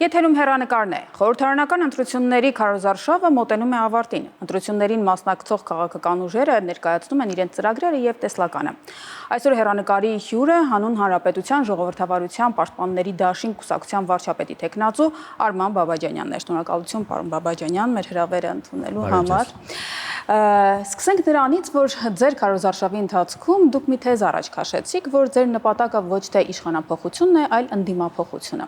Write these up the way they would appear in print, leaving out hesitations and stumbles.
Եթերում հեռանկարն է։ Խորհրդարանական ընտրությունների քարոզարշավը մոտենում է ավարտին։ Ընտրություններին մասնակցող քաղաքական ուժերը ներկայացնում են իրենց ծրագրերը եւ տեսլականը։ Այսօր հեռանկարի հյուրը հանուն հանրապետության ժողովրդավարության պաշտպանների դաշին կուսակցության վարչապետի տեխնացու Արման Բաբաջանյանն է։ Շնորհակալություն, պարոն Բաբաջանյան, մեր հրավերը ընդունելու համար։ Սկսենք նրանից, որ ձեր քարոզարշավի ընթացքում դուք մի թեզ առաջ քաշեցիք, որ ձեր նպատակը ոչ թե իշխանափոխությունն է, այլ ընդդիմափոխությունը։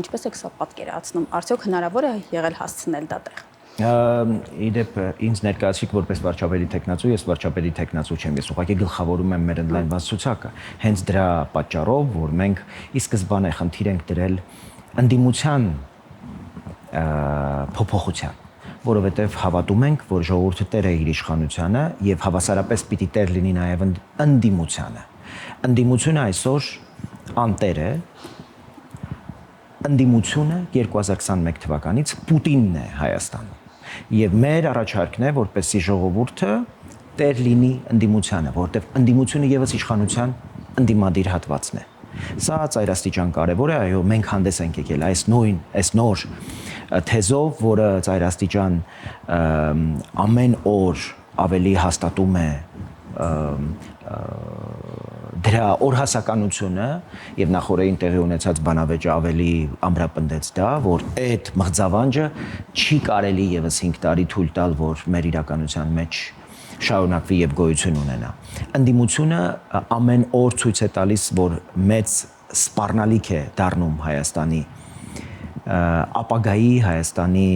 Ինչպես եք սա պատկերացնում, արդյոք հնարավոր է եղել հասցնել դա տեղ։ Իդեպ ինձ ներկայացրիք որպես վարչապետի տեխնացու, ես վարչապետի տեխնացու չեմ, ես ուղղակի գլխավորում եմ մեր ընդլայնված ցուցակը։ Հենց դրա պատճառով, որ մենք ի սկզբանե խնդիր ենք դրել ընդդիմության փոփոխության, որովհետև հավատում ենք, որ ժողովուրդը տեր է իր իշխանությանը եւ հավասարապես պիտի տեր լինի նաեւ ընդդիմությանը։ Ընդդիմությունը այսօր անտեր է։ Ընդդիմությունը 2021 թվականից Պուտինն է Հայաստանում։ Եվ մեր առաջարկն է, որպեսզի ժողովուրդը տեր լինի ընդդիմությանը, որովհետև ընդդիմությունը եւս իշխանության ընդդիմադիր հատվածն է։ Սա ծայրաստիճան կարևոր է, այո, մենք հանդես ենք եկել այս նոր թեզով, որը ծայրաստիճան ամեն օր ավելի հաստատում է դրա օրհասականությունը եւ նախորդին տեղի ունեցած բանավեճը ավելի ամրապնդեց դա, որ այդ մղձավանջը չի կարելի եւս 5 տարի թույլ տալ, որ մեր իրականության մեջ շարունակվի եւ գոյություն ունենա։ Ընդդիմությունը ամեն օր ցույց է տալիս, որ մեծ սպառնալիք է դառնում Հայաստանի ապագայի, Հայաստանի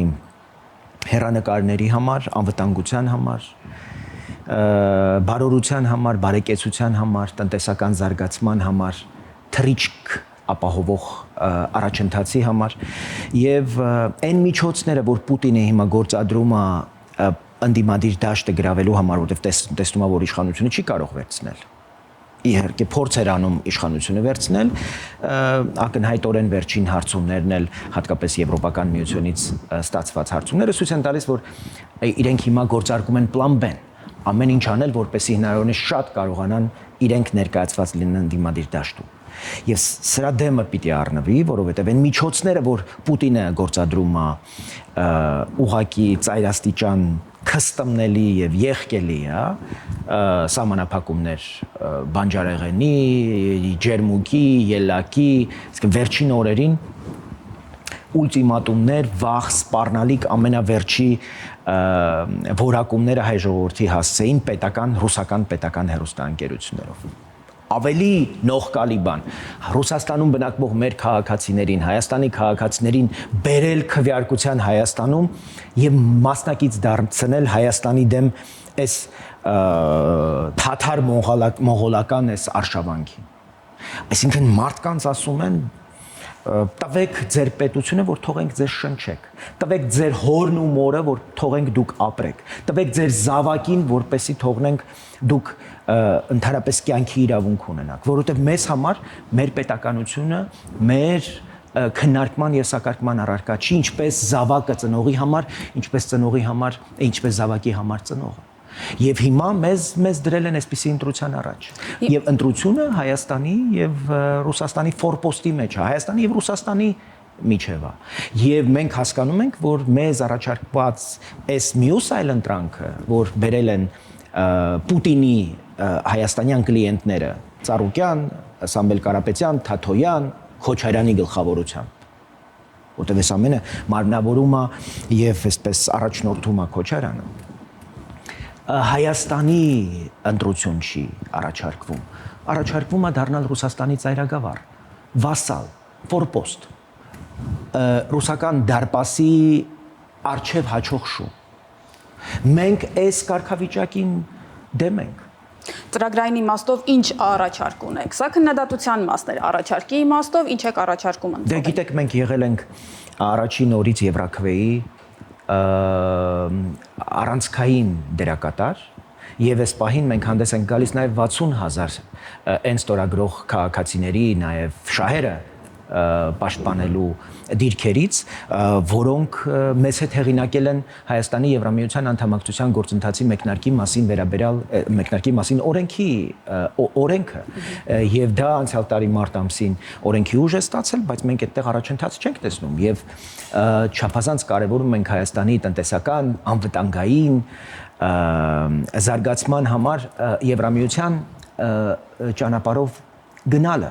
հեռանկարների համար, անվտանգության համար, բարօրության համար, բարեկեցության համար, տնտեսական զարգացման համար, թռիչք ապահովող առաջընթացի համար եւ այն միջոցները, որ Պուտինը հիմա գործադրում է ընդդիմադիր դաշտը գրավելու համար, որովհետև տեսնում է, որ իշխանությունը չի կարող վերցնել։ Իհարկե փորձ էր անում իշխանությունը վերցնել, ակնհայտորեն վերջին հարցումներն էլ հատկապես Եվրոպական միությունից ստացված հարցումները ցույց են տալիս, որ իրենք հիմա գործարկում են պլան B, ամեն ինչ անել, որպեսզի հնարավորինս շատ կարողանան իրենք ներկայացված լինեն ընդդիմադիր դաշտում։ Եվ սրա դեմը պիտի առնվի, որովհետև այն միջոցները, որ Պուտինը գործադրում է, ուղղակի ծայրաստիճան քստմնելի եւ եղկելի է, սահմանափակումներ բանջարեղենի, ջերմուկի, ելակի, իսկ վերջին օրերին ուլտիմատումներ, վաղ սպառնալիք ամենավերջի որակումները հայ ժողովրդի հասցեին ռուսական պետական հեռուստաընկերություններով։ Ավելի նողկալի բան, Ռուսաստանում բնակվող մեր քաղաքացիներին, Հայաստանի քաղաքացիներին բերել քվեարկության Հայաստանում եւ մասնակից դարձնել Հայաստանի դեմ այս թաթար մոնղոլական այս արշավանքին։ Այսինքն մարդկանց ասում են տվեք ձեր պետությունը, որ թողենք ձեզ շնչեք, տվեք ձեր հորն ու մորը, որ թողենք դուք ապրեք, տվեք ձեր զավակին, որպեսի թողնենք դուք ընդհանրապես կյանքի իրավունք ունենաք, որովհետև մեզ համար մեր պետականությունը մեր քննարկման եւ սակարկման առարկա չի, ինչպես զավակը ծնողի համար, ինչպես զավակի համար ծնողը։ Եվ հիմա մեզ դրել են այսպիսի ընտրության առաջ։ Եվ ընտրությունը Հայաստանի եւ Ռուսաստանի ֆորպոստի մեջ է, Հայաստանի եւ Ռուսաստանի միջև է։ Եվ մենք հասկանում ենք, որ մեզ առաջարկված այս մյուս այլընտրանքը, որ բերել են Պուտինի հայաստանյան կլիենտները, Ծառուկյան, Սամվել Կարապետյան, Թաթոյան, Քոչարյանի գլխավորությամբ, որտեղ այս ամենը մարմնավորում է եւ այսպես առաջնորդում է Քոչարյանը։ Հայաստանի ընտրություն չի առաջարկվում, առաջարկվում է դառնալ Ռուսաստանի ծայրագավառ, վասալ, ֆորպոստ, ռուսական դարպասի արչև հաչող շու։ Մենք այս կարգավիճակին դեմ ենք։ Ծրագրային իմաստով ինչ առաջարկ ունեք։ Սա քննադատության մասն էր, առաջարկի իմաստով ինչ եք առաջարկում ընդունել։ Դե գիտեք, մենք եղել ենք առաջին օրից Եվրաքվեի առանցքային դերակատար եւ այս պահին մենք հանդես ենք գալիս նաեւ 60,000 այն ստորագրող քաղաքացիների, նաեւ շահերը պաշտպանելու դիրքերից, որոնք մեզ հետ հեղինակել են Հայաստանի Եվրամիության անդամակցության գործընթացի մեկնարկի մասին օրենքը եւ դա անցյալ տարի մարտ ամսին օրենքի ուժ է ստացել, բայց մենք այդտեղ առաջընթաց չենք տեսնում եւ չափազանց կարեւորում ենք Հայաստանի տնտեսական անվտանգային զարգացման համար Եվրամիության ճանապարհով գնալը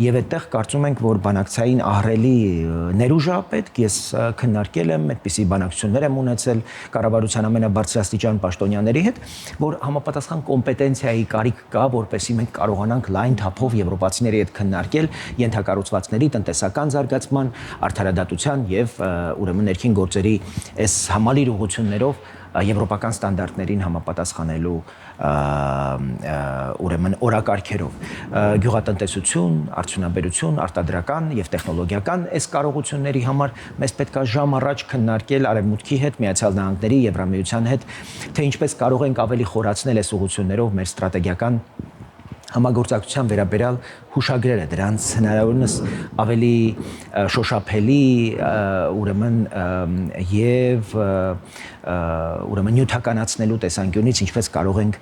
եւ այդտեղ կարծում ենք որ բանակցային ահռելի ներուժ է պետք ես քննարկել եմ այդպիսի բանակցություններ եմ ունեցել կառավարության ամենաբարձրաստիճան պաշտոնյաների հետ որ համապատասխան կոմպետենցիայի կարիք կա որպեսզի մենք կարողանանք լայն թափով եվրոպացիների հետ քննարկել ենթակառուցվածքների տնտեսական զարգացման արդարադատության եւ ուրեմն ներքին գործերի այս համալիր ուղղություններով եվրոպական ստանդարտներին համապատասխանելու ուրեմն օրակարգերով գյուղատնտեսություն, արդյունաբերություն, արտադրական եւ տեխնոլոգիական այս կարողությունների համար մեզ պետք է ժամ առաջ քննարկել Արևմուտքի հետ, Միացյալ Նահանգների, Եվրամիության հետ, թե ինչպես կարող ենք ավելի խորացնել այս ուղղություններով մեր ստրատեգիական համագործակցության վերաբերյալ հուշագրերը դրանց հնարավորինս ավելի շոշափելի ուրեմն եւ ուրեմն նյութականացնելու տեսանկյունից ինչպես կարող ենք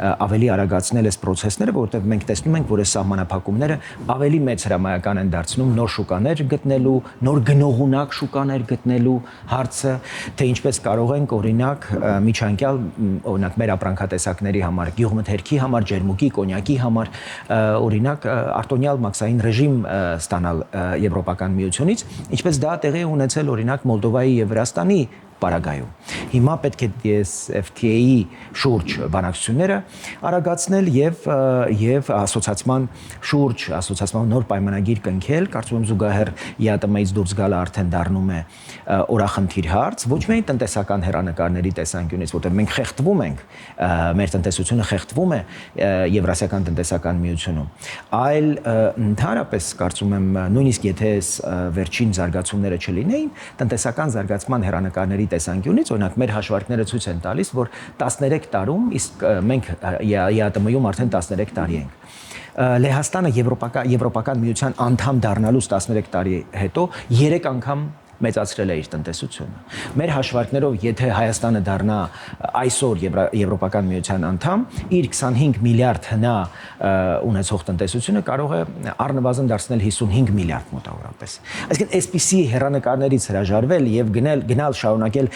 ավելի արագացնել այս process-ները, որովհետեւ մենք տեսնում ենք, որ այս սահմանափակումները ավելի մեծ հրամայական են դարձնում նոր շուկաներ գտնելու, նոր գնողունակ շուկաներ գտնելու հարցը, թե ինչպես կարող ենք օրինակ միջանկյալ օրինակ մեր ապրանքատեսակների համար, գյուղմթերքի համար, ջերմուկի, կոնյակի համար օրինակ արտոնյալ մաքսային ռեժիմ ստանալ Եվրոպական միությունից, ինչպես դա տեղի ունեցել օրինակ Մոլդովայի եւ Վրաստանի պարագայում։ Հիմա պետք է DSFTA-ի շուրջ բանակցությունները արագացնել եւ ասոցիացման շուրջ ասոցիացման նոր պայմանագիր կնքել, կարծում եմ զուգահեռ ԵԱՏՄ-ից դուրս գալը արդեն դառնում է օրախնդիր հարց, ոչ միայն տնտեսական հերանեկարների տեսանկյունից, որտեղ մենք խեղդվում ենք, մեր տնտեսությունը խեղդվում է Եվրասիական տնտեսական միությունում, այլ ընդհանրապես կարծում եմ նույնիսկ եթե վերջին զարգացումները չլինեին, տնտեսական զարգացման հերանեկարների տեսանկյունից, օրինակ մեր հաշվարկները ցույց են տալիս, որ 13 տարում, իսկ մենք ԵԱՏՄ-ում արդեն 13 տարի ենք։ Լեհաստանը Եվրոպական միության անդամ դառնալուց 13 տարի հետո 3 անգամ մեծացրել է իր տնտեսությունը։ Մեր հաշվարկներով, եթե Հայաստանը դառնա այսօր Եվրոպական միության անդամ, իր 25 միլիարդ հնա ունեցող տնտեսությունը կարող է առնվազն դարձնել 55 միլիարդ մոտավորապես։ Այսինքն այսպիսի հերանեկարներից հրաժարվել եւ գնալ շարունակել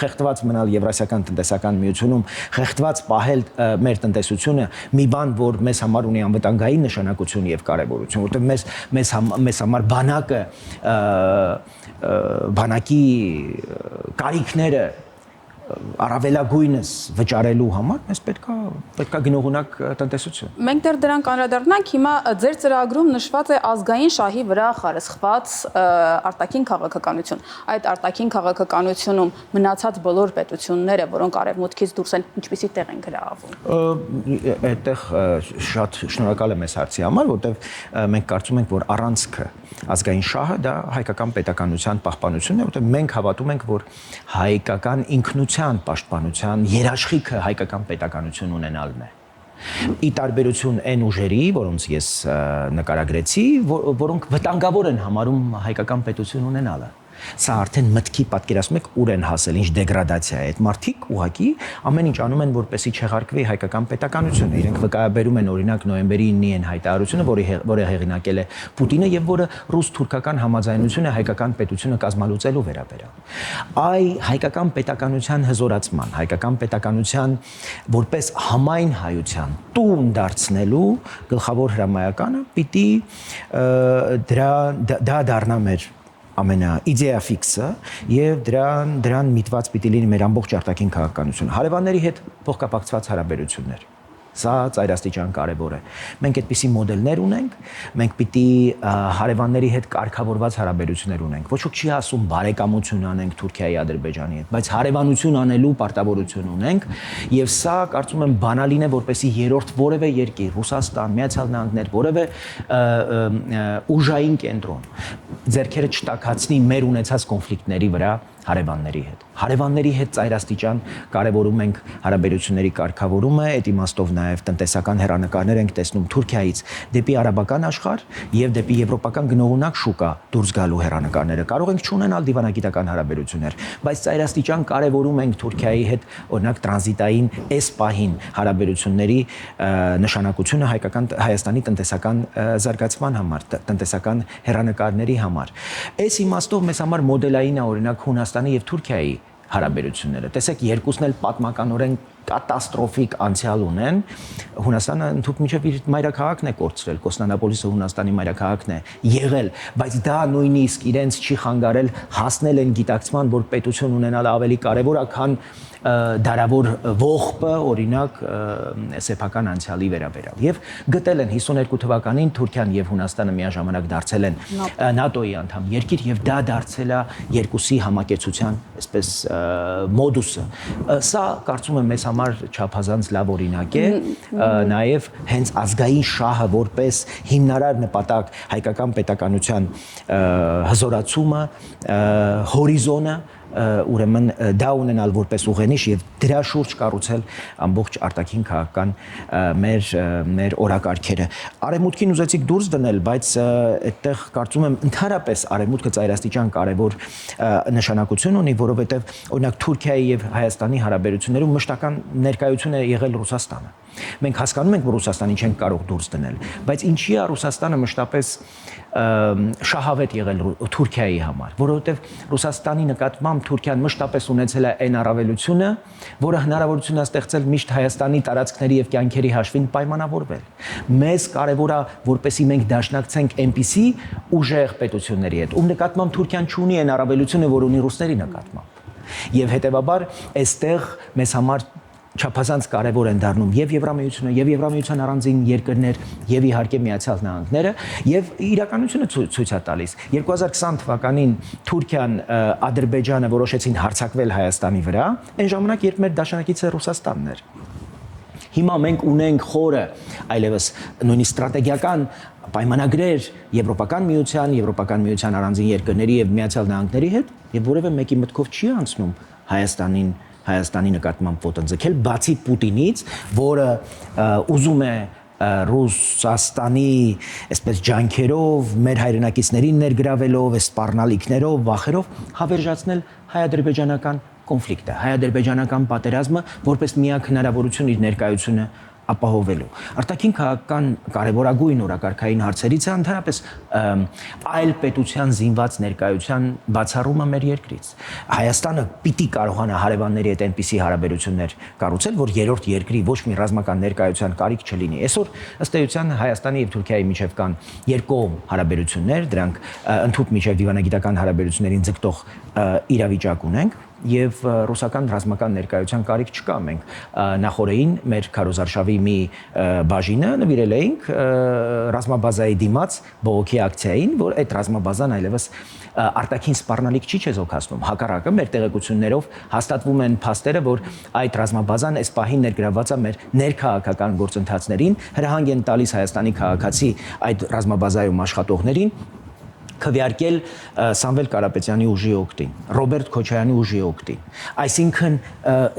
խեղդված մնալ Եվրասիական տնտեսական միությունում, խեղդված պահել մեր տնտեսությունը մի բան, որ մեզ համար ունի անվտանգային նշանակություն եւ կարեւորություն, որովհետեւ մեզ համար բանակի կարիքները առավելագույնս վճարելու համար մեզ պետքա գնողունակ տնտեսություն։ Մենք դեռ դրան անդրադառնանք, հիմա ձեր ծրագրում նշված է ազգային շահի վրա խարսխված արտաքին քաղաքականություն։ Այդ արտաքին քաղաքականությունում մնացած բոլոր պետությունները, որոնք արևմուտքից դուրս են, ինչպիսի տեղ են գրավում։ Այդտեղ շատ շնորհակալ եմ այս հարցի համար, որտեղ մենք կարծում ենք, որ առանցքը ազգային շահը դա հայկական պետականության պահպանությունն է, որտեղ մենք հավատում ենք, որ հայկական ինքնության պաշտպանության երաշխիքը հայկական պետականություն ունենալն է։ Ի տարբերություն այն ուժերի, որոնց ես նկարագրեցի, որոնք վտանգավոր են համարում հայկական պետություն ունենալը։ Սա արդեն մտքի պատկերացնում եք ուր են հասել, ինչ դեգրադացիա է։ Այդ մարդիկ ուղղակի ամեն ինչ անում են, որպեսզի չեղարկվի հայկական պետականությունը։ Իրենք վկայաբերում են օրինակ նոյեմբերի 9-ի այն հայտարարությունը, որը հեղինակել է Պուտինը եւ որը ռուս-թուրքական համաձայնություն է հայկական պետությունը կազմալուծելու վերաբերյալ։ Այ հայկական պետականության հզորացման, հայկական պետականության որպես համայն հայության տուն դարձնելու գլխավոր հրամայականը պիտի դա դառնա մեր ամենաիդեա ֆիքսը եւ դրան միտված պիտի լինի մեր ամբողջ արտաքին քաղաքականությունը։ Հարևանների հետ փոխկապակցված հարաբերություններ։ Սա ծայրաստիճան կարևոր է։ Մենք այդպիսի մոդելներ ունենք, մենք պիտի հարևանների հետ կարգավորված հարաբերություններ ունենք։ Ոչ ոք չի ասում բարեկամություն անենք Թուրքիայի, Ադրբեջանի հետ, բայց հարևանություն անելու պարտավորություն ունենք, եւ սա կարծում եմ բանալին է, որպեսզի երրորդ որևէ երկիր, Ռուսաստան, Միացյալ Նահանգներ, որևէ ուժային կենտրոն ձեռքերը չտաքացնի մեր ունեցած կոնֆլիկտների վրա հարևանների հետ։ Հարևանների հետ ծայրաստիճան կարևորում ենք հարաբերությունների կարգավորումը, այդ իմաստով նաև տնտեսական հեռանկարներ ենք տեսնում Թուրքիայից դեպի արաբական աշխարհ եւ դեպի եվրոպական գնողունակ շուկա դուրս գալու հեռանկարները։ Կարող ենք չունենալ դիվանագիտական հարաբերություններ, բայց ծայրաստիճան կարևորում ենք Թուրքիայի հետ օրինակ տրանզիտային այս պահին հարաբերությունների նշանակությունը Հայաստանի տնտեսական զարգացման համար, տնտեսական հեռանկարների համար։ Այս իմաստով մեզ համար մոդելային է օրինակ Հունաստանի եւ Թուրքիայի հարաբերությունները։ Տեսեք, երկուսն էլ պատմականորեն կատաստրոֆիկ անցյալ ունեն։ Հունաստանը ընդհանուր միջև իր մայրաքաղաքն է կորցրել, Կոստանդնուպոլիսը Հունաստանի մայրաքաղաքն է եղել, բայց դա նույնիսկ իրենց չի խանգարել հասնել են գիտակցման, որ պետություն ունենալը ավելի կարևոր է, քան դարավոր ողբը, օրինակ սեփական անցյալի վերաբերյալ։ Եվ գտել են 52 թվականին Թուրքիան եւ Հունաստանը միաժամանակ դարձել են ՆԱՏՕ-ի անդամ երկիր եւ դա դարձել է երկուսի համակեցության, այսպես մոդուսը։ Սա կարծում եմ մեզ համար չափազանց լավ օրինակ է, նաեւ հենց ազգային շահը որպես հիմնարար նպատակ հայկական պետականության հզորացումը, հորիզոնը ուրեմն դա ունենալ որպես ուղենիշ եւ դրա շուրջ կառուցել ամբողջ արտաքին քաղաքական մեր օրակարգերը։ Արևմուտքին ուզեցիք դուրս դնել, բայց այդտեղ կարծում եմ ընդհանրապես արևմուտքը ծայրաստիճան կարևոր նշանակություն ունի, որովհետեւ օրինակ Թուրքիայի եւ Հայաստանի հարաբերություններում մշտական ներկայություն է եղել Ռուսաստանը։ Մենք հասկանում ենք, որ Ռուսաստանին չենք կարող դուրս դնել, բայց ինչի է Ռուսաստանը մշտապես շահավետ եղել Թուրքիայի համար, որովհետև Ռուսաստանի նկատմամբ Թուրքիան մշտապես ունեցել է այն առավելությունը, որը հնարավորություն է ստեղծել միշտ Հայաստանի տարածքների եւ կյանքերի հաշվին պայմանավորվել։ Մեզ կարևոր է, որպեսզի մենք դաշնակցենք այնպիսի ուժեղ պետությունների հետ, ում նկատմամբ Թուրքիան չունի այն առավելությունը, որ ունի ռուսների նկատմամբ։ Եվ հետեւաբար այստեղ մեզ համար չափազանց կարևոր են դառնում եւ Եվրամիությունը, եւ Եվրամիության առանձին երկրներ, եւ իհարկե Միացյալ Նահանգները, եւ իրականությունը ցույց է տալիս։ 2020 թվականին Թուրքիան, Ադրբեջանը որոշեցին հարձակվել Հայաստանի վրա, այն ժամանակ, երբ մեր դաշնակիցը Ռուսաստանն էր։ Հիմա մենք ունենք խորը, այլևս նույնիսկ ստրատեգիական պայմանագրեր Եվրոպական միության առանձին երկրների եւ Միացյալ Նահանգների հետ, եւ որևէ մեկի մտքով չի անցնում Հայաստանի նկատմամբ ոտնձգել, բացի Պուտինից, որը ուզում է Ռուսաստանի այսպես ջանքերով, մեր հայրենակիցներին ներգրավելով, սպառնալիքներով, վախերով հավերժացնել հայ-ադրբեջանական կոնֆլիկտը, հայ-ադրբեջանական պատերազմը, որպես միակ հնարավորություն իր ներկայությունը ապահովելու։ Արտաքին քաղաքական կարևորագույն օրակարգային հարցերից է ընդհանրապես այլ պետության զինված ներկայության բացառումը մեր երկրից։ Հայաստանը պիտի կարողանա հարևանների հետ այնպիսի հարաբերություններ կառուցել, որ երրորդ երկրի ոչ մի ռազմական ներկայության կարիք չլինի։ Այսօր ըստ էության Հայաստանի եւ Թուրքիայի միջև կան երկկողմ հարաբերություններ, դրանք ընդհանուր միջև դիվանագիտական հարաբերություններին ձգտող իրավիճակ ունենք։ Եվ ռուսական ռազմական ներկայության կարիք չկա։ Մենք նախորդին մեր քարոզարշավի մի բաժինը նվիրել էինք ռազմաբազայի դիմաց բողոքի ակցիային, որ այդ ռազմաբազան այլևս արտաքին սպառնալիք չի չեզոքացնում։ Հակառակը մեր տեղեկություններով հաստատվում են փաստերը, որ այդ ռազմաբազան այս պահին ներգրավված է մեր ներքաղաքական գործընթացներին, հրահանգ են տալիս Հայաստանի քաղաքացի այդ ռազմաբազայում աշխատողներին քվեարկել Սամվել Կարապետյանի ուժի օգտին, Ռոբերտ Քոչարյանի ուժի օգտին։ Այսինքն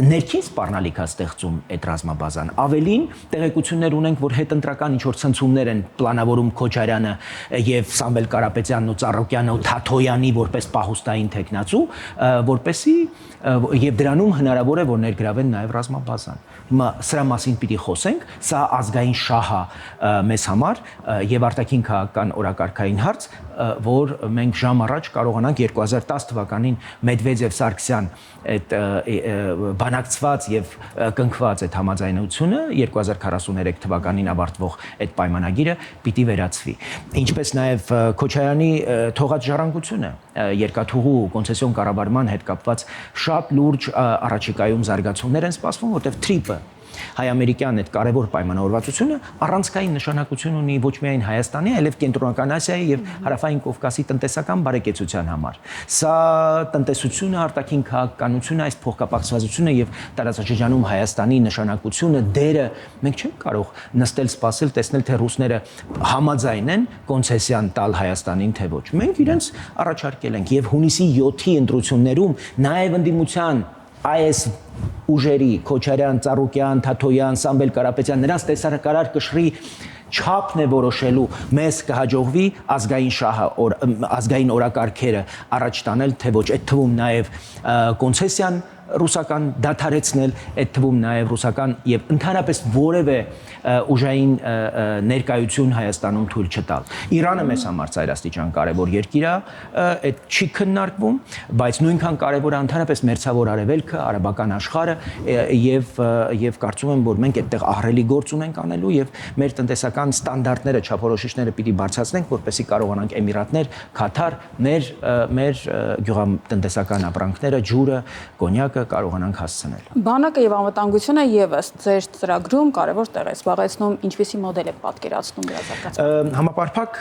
ներքին սպառնալիք է ստեղծում այդ ռազմաբազան։ Ավելին տեղեկություններ ունենք, որ հետընտրական ինչ-որ ցնցումներ են պլանավորում Քոչարյանը եւ Սամվել Կարապետյանն ու Ծառուկյանը ու Թաթոյանի որպես պահուստային տեխնացու, որպեսի եւ դրանում հնարավոր է որ ներգրավեն նաեւ ռազմաբազան։ Հիմա սրա մասին պիտի խոսենք, սա ազգային շահ է մեզ համար եւ արտաքին քաղաքական օրակարգային հարց, որ մենք ժամ առաջ կարողանանք 2010 թվականին Մեդվեդև-Սարգսյան այդ բանակցված եւ կնքված այդ համաձայնությունը 2043 թվականին ավարտվող այդ պայմանագիրը պիտի վերացվի։ Ինչպես նաեւ Քոչարյանի թողած ժառանգությունը երկաթուղու կոնցեսիոն կառավարման հետ կապված շատ լուրջ առաջիկայում զարգացումներ են սպասվում, որտեղ TRIP-ը հայ-ամերիկյան այդ կարևոր պայմանավորվածությունը առանցքային նշանակություն ունի ոչ միայն Հայաստանի, այլև Կենտրոնական Ասիայի եւ Հարավային Կովկասի տնտեսական բարեկեցության համար։ Սա տնտեսությունը, արտաքին քաղաքականությունը, այս փոխկապակցվածությունը եւ տարածաշրջանում Հայաստանի նշանակությունը, դերը մենք չենք կարող նստել, սպասել, տեսնել թե ռուսները համաձայն են կոնցեսիան տալ Հայաստանին, թե ոչ։ Մենք իրենց առաջարկել ենք եւ հունիսի 7-ի ընտրություններում նաեւ ընդդիմության այս ուժերի Քոչարյան, Ծառուկյան, Թաթոյան, Սամվել Կարապետյան նրանց տեսարակարար կշռի չափն է որոշելու մեզ կհաջողվի ազգային օրակարգերը առաջ տանել, թե ոչ, այդ թվում նաև կոնցեսիան ռուսական դադարեցնել, այդ թվում նաև ռուսական եւ ընդհանրապես որևէ ուժային ներկայություն Հայաստանում թույլ չտալ։ Իրանը մեզ համար ծայրաստիճան կարևոր երկիր է, այդ չի քննարկվում, բայց նույնքան կարևոր է ընդհանրապես մերձավոր արևելքը, արաբական աշխարհը եւ կարծում եմ, որ մենք այդտեղ ահռելի գործ ունենք անելու եւ մեր տնտեսական ստանդարտները, չափորոշիչները պիտի բարձրացնենք, որպեսզի կարողանանք Էմիրատներ, Քաթար, մեր գյուղատնտեսական ապրանքները, ջուրը, կոնյակը կարողանանք հասցնել։ Բանակը եւ անվտանգությունը եւս ձեր ծրագրում կարևոր տեղ է զբաղեցնում, ինչպիսի մոդել է պատկերացնում դրա զարգացումը։ Համապարփակ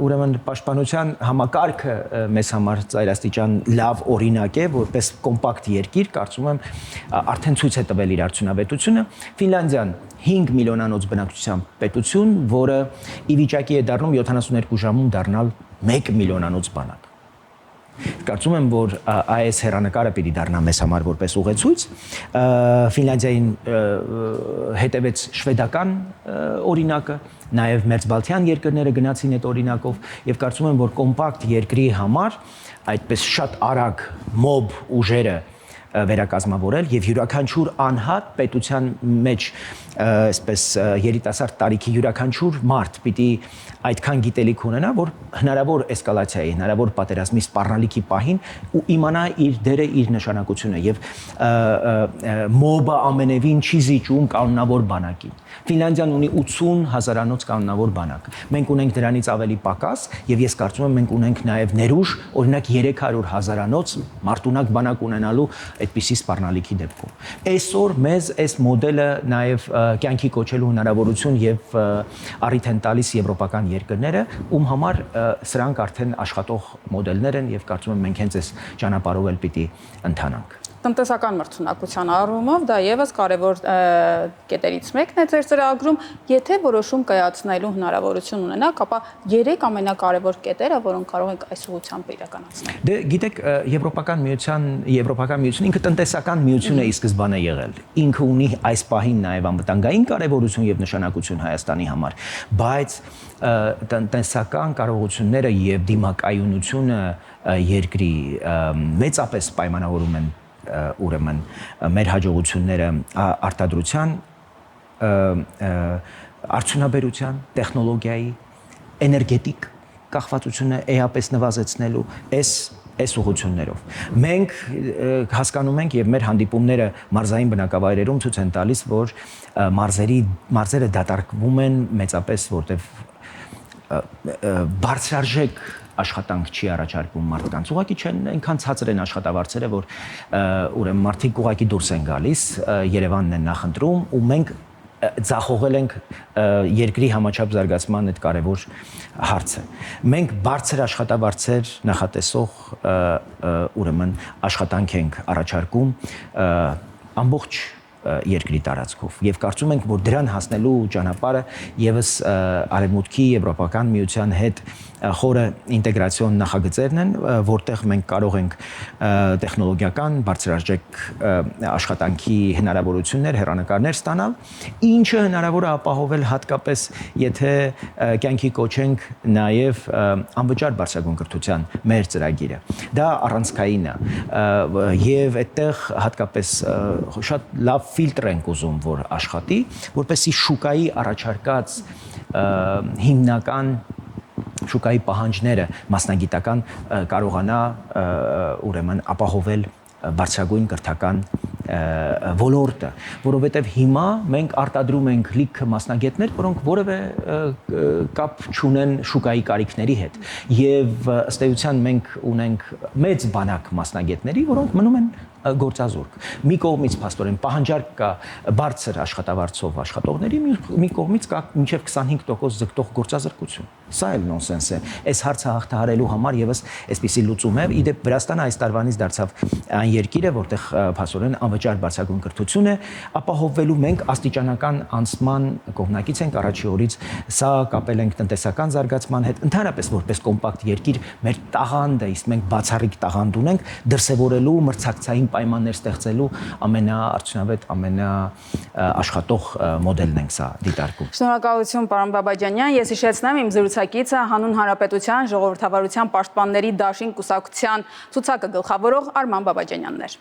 ուրեմն պաշտպանության համակարգը մեզ համար ծայրաստիճան լավ օրինակ է, որպես կոմպակտ երկիր, կարծում եմ, արդեն ցույց է տվել իր արդյունավետությունը։ Ֆինլանդիան 5 միլիոնանոց բնակչությամբ պետություն, որը ի վիճակի է դառնում 72 ժամում դառնալ 1 միլիոնանոց բանակ։ Կարծում եմ, որ այս հերանեկարը պիտի դառնա մեզ համար որպես ուղեցույց։ Ֆինլանդիային հետևեց շվեդական օրինակը, նաև մերձբալթյան երկրները գնացին այդ օրինակով եւ կարծում եմ, որ կոմպակտ երկրի համար այդպես շատ արագ մոբ ուժերը վերակազմավորել եւ յուրաքանչյուր անհատ պետության մեջ այսպես երիտասարդ տարիքի յուրաքանչյուր մարդ պիտի այդքան գիտելիք ունենա, որ հնարավոր էսկալացիայի, հնարավոր պատերազմի սպառնալիքի պահին ու իմանա իր դերը, իր նշանակությունը եւ մոբը ամենևին չի զիջում կանոնավոր բանակին։ Ֆինլանդիան ունի 80 հազարանոց կանոնավոր բանակ։ Մենք ունենք դրանից ավելի պակաս եւ ես կարծում եմ մենք ունենք նաեւ ներուժ, օրինակ 300 հազարանոց մարտունակ բանակ ունենալու այդպիսի սպառնալիքի դեպքում։ Այսօր մեզ այս մոդելը նաեւ կյանքի կոչելու հնարավորություն եւ առիթ են տալիս եվրոպական երկրները, ում համար սրանք արդեն աշխատող մոդելներ են եւ կարծում եմ մենք հենց այս ճանապարհով էլ պիտի ընթանանք։ Տնտեսական մրցունակության առումով դա եւս կարևոր կետերից մեկն է ձեր ծրագրում, եթե որոշում կայացնելու հնարավորություն ունենաք, ապա 3 ամենակարևոր կետերը, որոնք կարող եք այս ուղղությամբ իրականացնել։ Դե գիտեք, Եվրոպական միությունը ինքը տնտեսական միություն է ի սկզբանե եղել։ Ինքը ունի այս պահին նաեւ անվտանգային կարևորություն եւ նշանակություն Հայաստանի համար, բայց տնտեսական կարողությունները եւ դիմակայունությունը երկրի մեծապես պայմանավորում են ուրեմն մեր հաջողությունները արտադրության, արդյունաբերության, տեխնոլոգիայի, էներգետիկ կախվածությունը էապես նվազեցնելու այս ուղղություններով։ Մենք հասկանում ենք եւ մեր հանդիպումները մարզային բնակավայրերում ցույց են տալիս, որ մարզերը դատարկվում են մեծապես, որտեղ բարձրարժեք աշխատանք չի առաջարկվում մարդկանց։ Ուղղակի չեն այնքան ցածր են աշխատավարձերը, որ ուրեմն մարդիկ ուղղակի դուրս են գալիս, Երևանն են նախընտրում ու մենք ձախողել ենք երկրի համաչափ զարգացման այդ կարևոր հարցը։ Մենք բարձր աշխատավարձեր նախատեսող ուրեմն աշխատանք ենք առաջարկում ամբողջ երկրի տարածքով եւ կարծում ենք, որ դրան հասնելու ճանապարհը եւս արևմուտքի եվրոպական միության հետ խորը ինտեգրացիոն նախագծերն են, որտեղ մենք կարող ենք տեխնոլոգիական բարձրարժեք աշխատանքի հնարավորություններ, հեռանկարներ ստանալ, ինչը հնարավոր է ապահովել հատկապես, եթե կյանքի կոչենք նաեւ անվճար բարձրագույն կրթության մեր ծրագիրը։ Դա առանցքային է եւ այդտեղ հատկապես շատ լավ ֆիլտր ենք ուզում, որ աշխատի, որպեսզի շուկայի առաջարկած հիմնական շուկայի պահանջները մասնագիտական կարողանա ուրեմն ապահովել բարձրագույն կրթական ոլորտը, որովհետև հիմա մենք արտադրում ենք լիքը մասնագետներ, որոնք որևէ կապ չունեն շուկայի կարիքների հետ, եւ ըստ էության մենք ունենք մեծ բանակ մասնագետների, որոնք մնում են գործազուրկ։ Մի կողմից փաստորեն պահանջարկ կա բարձր աշխատավարձով աշխատողների, մի կողմից կա մինչև 25% ձգտող գործազրկություն։ Սա էլ նոնսենս է։ Այս հարցը հաղթահարելու համար եւս այսպիսի լուծում է։ Իդեպ Վրաստանը այս տարվանից դարձավ այն երկիրը, որտեղ փաստորեն անվճար բարձրագույն կրթություն է ապահովվելու։ Մենք աստիճանական անցման կողմնակից ենք առաջի օրից, սա կապել ենք տնտեսական զարգացման հետ, ընդհանրապես որպես կոմպակտ երկիր մեր տաղանդը, իսկ մենք բացառիկ տաղանդ ունենք դրսևորելու մրցակցային պայմաններ ստեղծելու ամենաարդյունավետ, ամենաաշխատող մոդելն ենք սա դիտարկում։ Շնորհակալություն, պարոն Բաբաջանյան։ Ես հիշեցնեմ, իմ զրուցակիցը Հանուն Հանրապետության ժողովրդավարության պաշտպանների դաշին կուսակցության ցուցակը գլխավորող Արման Բաբաջանյանն էր։